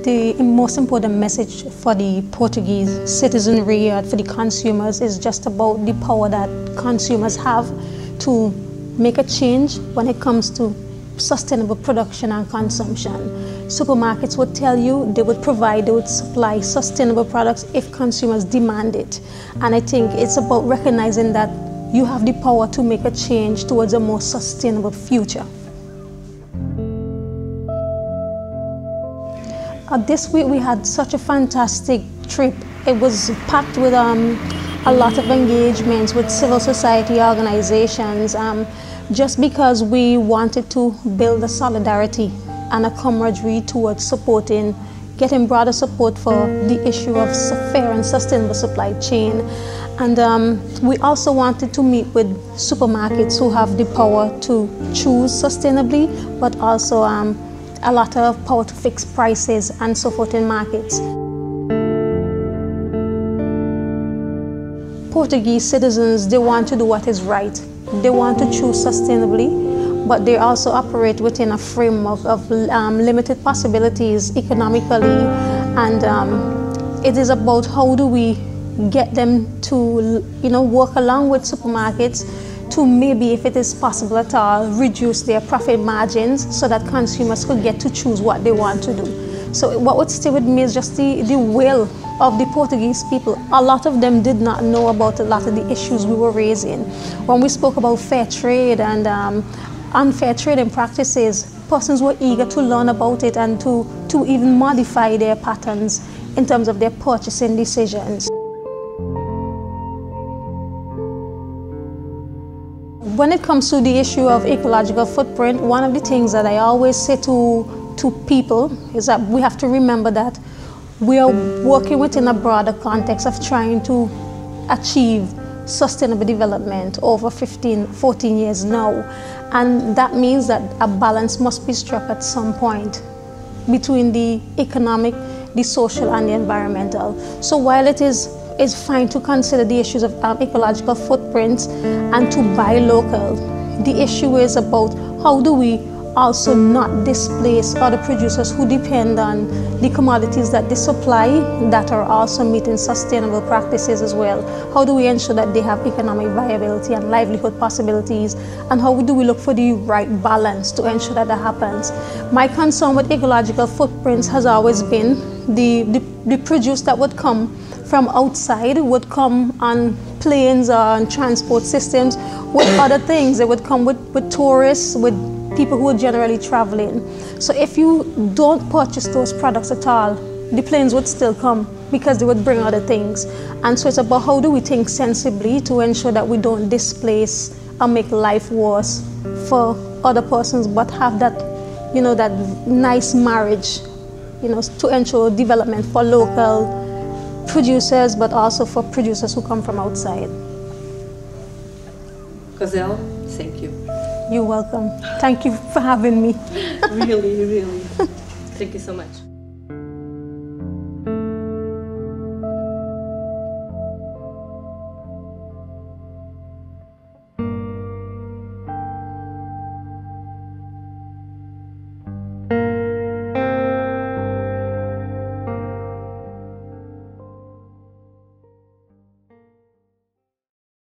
The most important message for the Portuguese citizenry, for the consumers, is just about the power that consumers have to make a change when it comes to sustainable production and consumption. Supermarkets would tell you they would supply sustainable products if consumers demand it. And I think it's about recognizing that you have the power to make a change towards a more sustainable future. This week we had such a fantastic trip. It was packed with a lot of engagements with civil society organizations, just because we wanted to build a solidarity and a camaraderie towards getting broader support for the issue of fair and sustainable supply chain. And we also wanted to meet with supermarkets who have the power to choose sustainably, but also a lot of power to fix prices and so forth in markets. Portuguese citizens, they want to do what is right. They want to choose sustainably, but they also operate within a framework of limited possibilities economically. And it is about how do we get them to work along with supermarkets to maybe, if it is possible at all, reduce their profit margins so that consumers could get to choose what they want to do. So what would stay with me is just the will of the Portuguese people. A lot of them did not know about a lot of the issues we were raising. When we spoke about fair trade and unfair trading practices, persons were eager to learn about it and to even modify their patterns in terms of their purchasing decisions. When it comes to the issue of ecological footprint, one of the things that I always say to people is that we have to remember that we are working within a broader context of trying to achieve sustainable development over 14 years now. And that means that a balance must be struck at some point between the economic, the social, and the environmental. So while it is fine to consider the issues of ecological footprints and to buy local, the issue is about how do we also not displace other producers who depend on the commodities that they supply that are also meeting sustainable practices as well. How do we ensure that they have economic viability and livelihood possibilities, and how do we look for the right balance to ensure that happens? My concern with ecological footprints has always been the produce that would come from outside would come on planes or on transport systems with other things. They would come with tourists, with people who are generally traveling. So if you don't purchase those products at all, the planes would still come because they would bring other things. And so it's about how do we think sensibly to ensure that we don't displace or make life worse for other persons, but have that, that nice marriage, to ensure development for local producers, but also for producers who come from outside. Kozel, thank you. You're welcome. Thank you for having me. Really, really. Thank you so much.